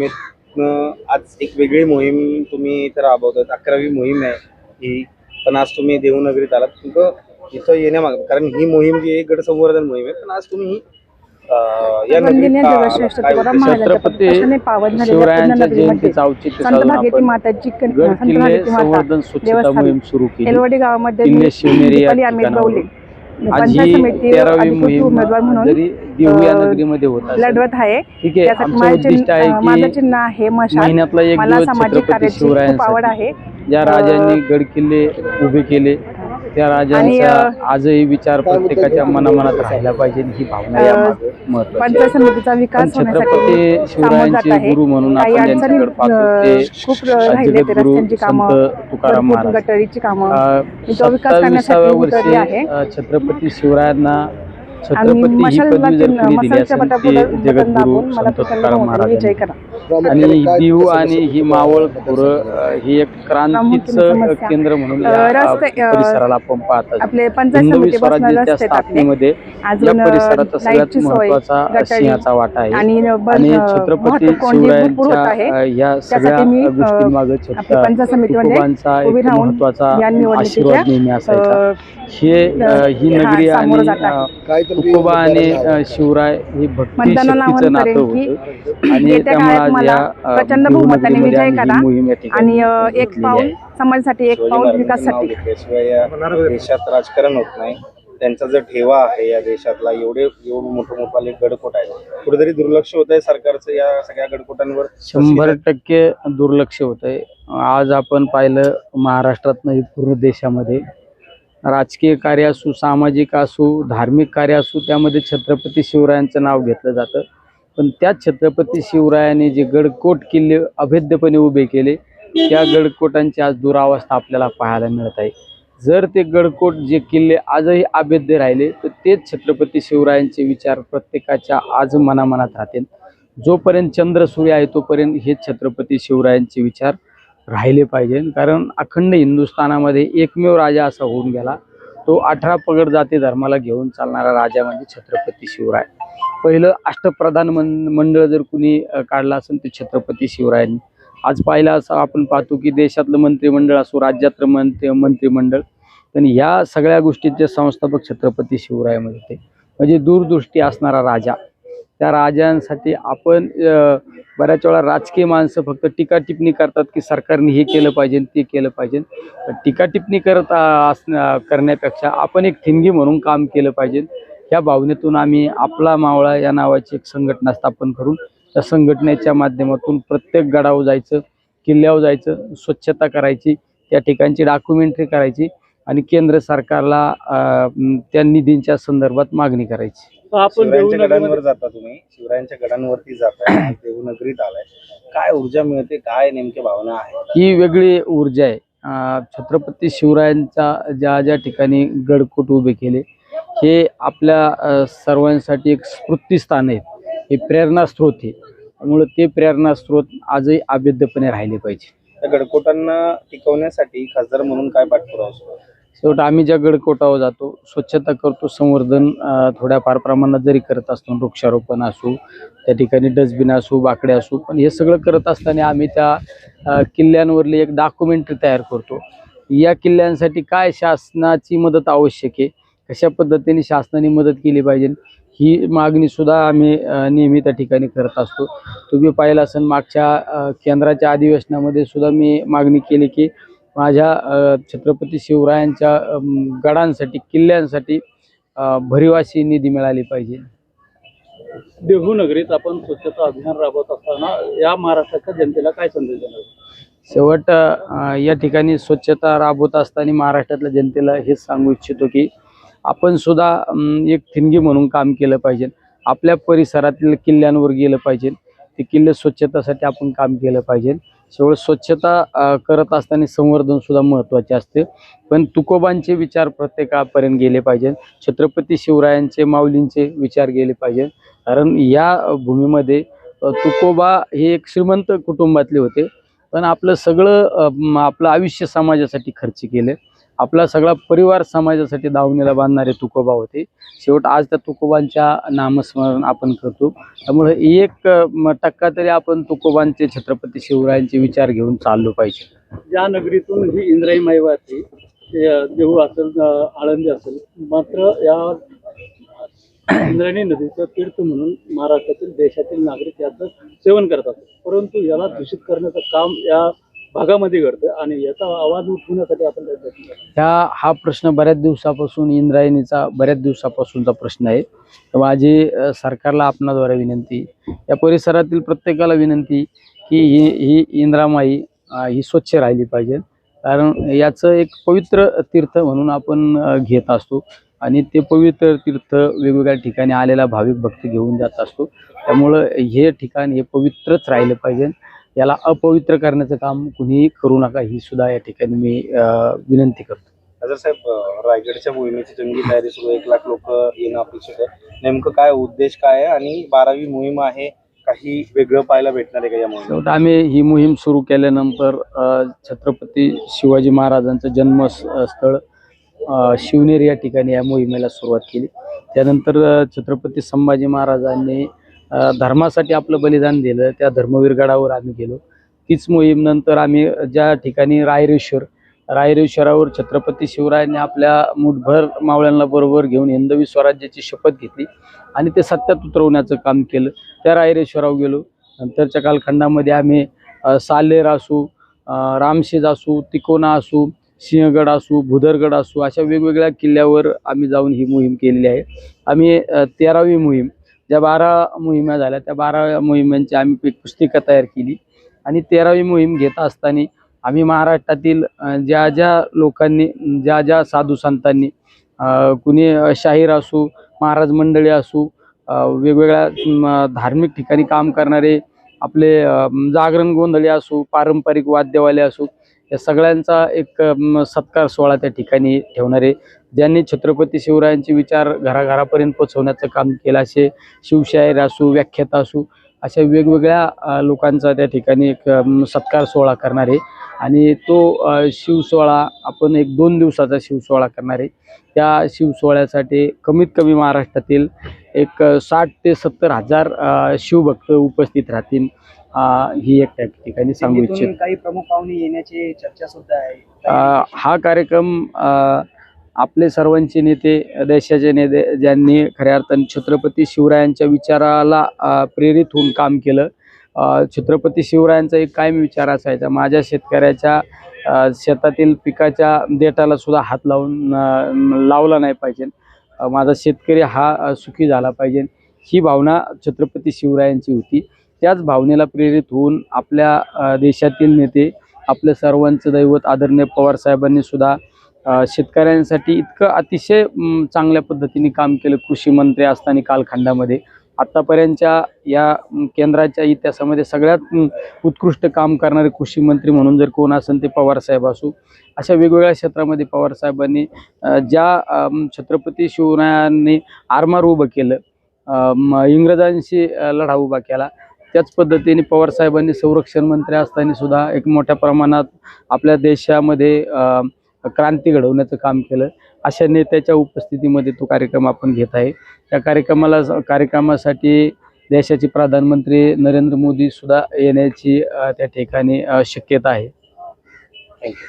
आज एक वेगळी मोहीम तुम्ही इथं राबवतात. 11वी मोहीम आहे ही. पण आज तुम्ही देहूनगरीत आलात. तुमचं इथं येण्यामाग कारण ही मोहीम जी आहे गड संवर्धन मोहीम आहे. पण आज तुम्ही या नगरीत का आलात? काय उद्देश? छत्रपती शिवरायांच्या जयंतीचं औचित्य साधून आपण गड किल्ले संवर्धन स्वच्छता मोहीम सुरू केली. किल्ले शिवनेरी या ठिकाणावर आज ही 13वी मोहीम जरी देहू या नगरीमध्ये होत असेल, ठीक आहे. आमचं उद्दिष्ट आहे की महिन्यातला एक दिवस छत्रपती शिवरायांसाठी ज्या राजांनी गड किल्ले उभे केले त्या राजांचा आजही विचार प्रत्येकाच्या मनामनात राहिला पाहिजे ही भावना यामागे महत्त्वाची. छत्रपती शिवरायांचे गुरु म्हणून आपण ज्यांच्याकडे पाहतो ते जगद्गुरु संत तुकाराम महाराज. 27व्या वर्षी छत्रपती शिवरायांना छत्रपती ही पदवी जर कोणी दिली असेल ते जगद्गुरु संत तुकाराम महाराज. आणि देहू आणि ही मावळ खोरं ही एक क्रांतीचं केंद्र म्हणून परिसराला आपण पाहत असतो. हिंदवी स्वराज्याच्या स्थापनेमध्ये या परिसराचा सगळ्यात महत्वाचा सिंहाचा वाटा आहे. आणि छत्रपती शिवरायांच्या या सगळ्या गोष्टींमागे तुकोबांचा एक महत्वाचा आशीर्वाद नेहमी असायचा. ही नगरी आणि तुकोबा आणि शिवराय ही भक्ती शक्तीचं नातं होतं. आणि त्यामुळे या प्रचंड बहुमताने विजय करा आणि एक पाऊल समाजासाठी एक पाऊल विकासासाठी. देशात राजकारण होत नाही. त्यांचा जो ठेवा आहे या देशातला एवढं मोठे गडकोट आहे, कुठेतरी दुर्लक्ष होत आहे सरकारचं या सगळ्या गडकोटांवर. 100% दुर्लक्ष होत आहे. आज आपण पाहिलं महाराष्ट्रात नाही पूर्ण देशामध्ये राजकीय कार्य असू, सामाजिक असू, धार्मिक कार्य असू, त्यामध्ये छत्रपती शिवरायांचं नाव घेतलं जातं. पण त्याच छत्रपती शिवरायांनी जे गडकोट किल्ले अभेद्यपणे उभे केले त्या गडकोटांची आज दुरावस्था आपल्याला पाहायला मिळत आहे. जर ते गडकोट जे किल्ले आजही अभेद्य राहिले तर तेच छत्रपती शिवरायांचे विचार प्रत्येकाच्या आज मनामनात राहतील. जोपर्यंत चंद्र सूर्य आहे तोपर्यंत हे छत्रपती शिवरायांचे विचार राहिले पाहिजे. कारण अखंड हिंदुस्थानामध्ये एकमेव राजा असा होऊन गेला तो 18 पगड जाती धर्माला घेऊन चालणारा राजा म्हणजे छत्रपती शिवराय. पहिलं अष्टप्रधान मंडळ जर कुणी काढला असेल ते छत्रपती शिवरायांनी. आज पाहिलं असं आपण पाहतो की देशातलं मंत्रिमंडळ असो, राज्यातलं मंत्रिमंडळ, पण ह्या सगळ्या गोष्टींचे संस्थापक छत्रपती शिवरायामध्ये होते. म्हणजे दूरदृष्टी असणारा राजा. त्या राजांसाठी आपण बऱ्याच वेळा राजकीय माणसं फक्त टीका टिप्पणी करतात की सरकारने हे केलं पाहिजे ते केलं पाहिजे. टीका टिप्पणी करण्यापेक्षा आपण एक ठिणगी म्हणून काम केलं पाहिजे. या भावनेतून आम्ही आपला मावळा या नावाची एक संघटना स्थापन करून त्या संघटनेच्या माध्यमातून प्रत्येक गडावर जायचं, किल्ल्यावर जायचं, स्वच्छता करायची, त्या ठिकाणची डॉक्युमेंटरी करायची आणि केंद्र सरकारला त्या निधींच्या संदर्भात मागणी करायची. शिवरायांच्या गडांवर जाता तुम्ही, शिवरायांच्या गडांवरती जाताय, देहूनगरीत आलाय, काय ऊर्जा मिळते, काय नेमकी भावना आहे? ही वेगळी ऊर्जा आहे. छत्रपती शिवरायांचा ज्या ज्या ठिकाणी गडकोट उभे केले हे आपल्या सर्वांसाठी एक स्फूर्तिस्थान आहे, हे प्रेरणास्त्रोत आहे. त्यामुळे ते प्रेरणास्त्रोत आजही अभेद्यपणे राहिले पाहिजे. त्या गडकोटांना टिकवण्यासाठी खासदार म्हणून काय पाठपुरावा असतो? शेवट आम्ही ज्या गडकोटावर जातो, स्वच्छता करतो, संवर्धन थोड्याफार प्रमाणात जरी करत असतो, वृक्षारोपण असू, त्या ठिकाणी डस्टबिन असू, बाकडे असू, पण हे सगळं करत असताना आम्ही त्या किल्ल्यांवरली एक डॉक्युमेंटरी तयार करतो. या किल्ल्यांसाठी काय शासनाची मदत आवश्यक आहे, कशा पद्धतीने शासनाने मदत केली पाहिजे ही मागणी सुद्धा आम्ही नेहमी त्या ठिकाणी करत असतो. तुम्ही पाहिलं असेल मागच्या केंद्राच्या अधिवेशनामध्ये सुद्धा मी मागणी केली की माझ्या छत्रपती शिवरायांच्या गडांसाठी, किल्ल्यांसाठी भरीवाशी निधी मिळाली पाहिजे. देहू नगरीत आपण स्वच्छता अभियान राबवत असताना या महाराष्ट्राच्या जनतेला काय संदेश देणार? शेवट या ठिकाणी स्वच्छता राबवत असताना महाराष्ट्रातल्या जनतेला हेच सांगू इच्छितो की आपण सुद्धा एक ठिणगी म्हणून काम केलं पाहिजे. आपल्या परिसरातील किल्ल्यांवर गेलं पाहिजे, ते किल्ले स्वच्छतासाठी आपण काम केलं पाहिजे. शेवट स्वच्छता करत असताना संवर्धन सुद्धा महत्त्वाचे असते. पण तुकोबांचे विचार प्रत्येकापर्यंत गेले पाहिजे, छत्रपती शिवरायांचे, माऊलींचे विचार गेले पाहिजे. कारण या भूमीमध्ये तुकोबा हे एक श्रीमंत कुटुंबातले होते, पण आपलं सगळं आपलं आयुष्य समाजासाठी खर्च केलं. आपला सगळा परिवार समाजासाठी दावणीला बांधणारे तुकोबा होते. शेवट आज त्या तुकोबांच्या नामस्मरण आपण करतो. त्यामुळे एक टक्का तरी आपण तुकोबांचे, छत्रपती शिवरायांचे विचार घेऊन चाललो पाहिजे. ज्या नगरीतून ही इंद्रायणी माई वाहते, ते देहू असेल, आळंदी असेल, मात्र या इंद्रायणी नदीचं तीर्थ म्हणून महाराष्ट्रातील, देशातील नागरिक याचं सेवन करतात. परंतु याला दूषित करण्याचं काम या भागामध्ये घडतं आणि याचा आवाज उठवण्यासाठी आपण प्रयत्न करतो. हा प्रश्न बऱ्याच दिवसापासून, इंद्रायणीचा बऱ्याच दिवसापासूनचा प्रश्न आहे. तर माझी सरकारला आपणाद्वारे विनंती, या परिसरातील प्रत्येकाला विनंती की ही इंद्रामाई ही स्वच्छ राहिली पाहिजे. कारण याचं एक पवित्र तीर्थ म्हणून आपण घेत असतो आणि ते पवित्र तीर्थ वेगवेगळ्या ठिकाणी आलेला भाविक भक्त घेऊन जात असतो. त्यामुळं हे ठिकाण हे पवित्रच राहिलं पाहिजे. याला अपवित्र करण्याचं काम कुणीही करू नका, ही सुद्धा या ठिकाणी मी विनंती करतो. खासदार साहेब, रायगडच्या मोहिमेची जंगी तयारी सुरू, 1 लाख लोक येणं अपेक्षित आहे. नेमकं काय उद्देश काय आहे आणि 12वी मोहीम आहे, काही वेगळं पाहायला भेटणार आहे का या मोहिमेत? आम्ही ही मोहीम सुरू केल्यानंतर छत्रपती शिवाजी महाराजांचं जन्मस्थळ शिवनेरी या ठिकाणी या मोहिमेला सुरुवात केली. त्यानंतर छत्रपती संभाजी महाराजांनी धर्मासाठी आपलं बलिदान दिलं, त्या धर्मवीर गडावर आम्ही गेलो. तीच मोहीम नंतर आम्ही ज्या ठिकाणी रायरेश्वरावर छत्रपती शिवरायांनी आपल्या मुठभर मावळ्यांना बरोबर घेऊन हिंदवी स्वराज्याची शपथ घेतली आणि ते सत्यात उतरवण्याचं काम केलं. त्या रायरेश्वरावर गेलो. नंतरच्या कालखंडामध्ये आम्ही सालेर असू, रामशेज असू, तिकोना असू, सिंहगड असू, भुदरगड असू, अशा वेगवेगळ्या किल्ल्यावर आम्ही जाऊन ही मोहीम केलेली आहे. आम्ही 13वी मोहीम, ज्या 12 मोहिमा झाल्या त्या 12 मोहिमांची आम्ही एक पुस्तिका तयार केली आणि 13वी मोहीम घेत असताना आम्ही महाराष्ट्रातील ज्या ज्या लोकांनी, ज्या ज्या साधू संतांनी, कुणी शाहीर असू, महाराज मंडळी असू, वेगवेगळ्या धार्मिक ठिकाणी काम करणारे आपले जागरण गोंधळी असू, पारंपरिक वाद्यवाले असू, या सगळ्यांचा एक सत्कार सोहळा त्या ठिकाणी ठेवणारे, ज्यांनी छत्रपती शिवरायांचे विचार घराघरापर्यंत पोहोचवण्याचं काम केलं, असे शिवशाहीर असू, व्याख्याता असू, अशा वेगवेगळ्या लोकांचा त्या ठिकाणी एक सत्कार सोहळा करणारे आणि तो शिवसोहळा आपण एक 2 दिवसाचा शिवसोहळा करणारे. त्या शिवसोहळ्यासाठी कमीत कमी महाराष्ट्रातील एक 60 ते 70 हजार शिवभक्त उपस्थित राहतील, ही एक त्या ठिकाणी सांगू इच्छितो. काही प्रमुख पाहुणे येण्याची चर्चा सुद्धा आहे. हा कार्यक्रम आपले सर्वांचे नेते, देशाचे नेते, ज्यांनी खऱ्या अर्थाने छत्रपती शिवरायांच्या विचाराला प्रेरित होऊन काम केलं. छत्रपती शिवरायांचा एक कायम विचार असायचा, माझ्या शेतकऱ्याच्या शेतातील पिकाच्या देठाला सुद्धा हात लावला नाही पाहिजे, माझा शेतकरी हा सुखी झाला पाहिजे, ही भावना छत्रपती शिवरायांची होती. त्याच भावनेला प्रेरित होऊन आपल्या देशातील नेते, आपल्या सर्वांचं दैवत आदरणीय पवारसाहेबांनी सुद्धा शेतकऱ्यांसाठी इतकं अतिशय चांगल्या पद्धतीने काम केलं. कृषी मंत्री असताना कालखंडामध्ये आत्तापर्यंतच्या या केंद्राच्या इतिहासामध्ये सगळ्यात उत्कृष्ट काम करणारे कृषी मंत्री म्हणून जर कोण असेल ते पवारसाहेब असू. अशा वेगवेगळ्या क्षेत्रामध्ये पवारसाहेबांनी ज्या छत्रपती शिवरायांनी आरमार उभं केलं, इंग्रजांशी लढा उभा केला, त्याच पद्धतीने पवारसाहेबांनी संरक्षण मंत्री असताना सुद्धा एक मोठ्या प्रमाणात आपल्या देशामध्ये क्रांती घडवण्याचं काम केलं. अशा नेत्याच्या उपस्थितीमध्ये तो कार्यक्रम आपण घेत आहे. त्या कार्यक्रमासाठी देशाचे प्रधानमंत्री नरेंद्र मोदी सुद्धा येण्याची त्या ठिकाणी शक्यता आहे. थँक्यू.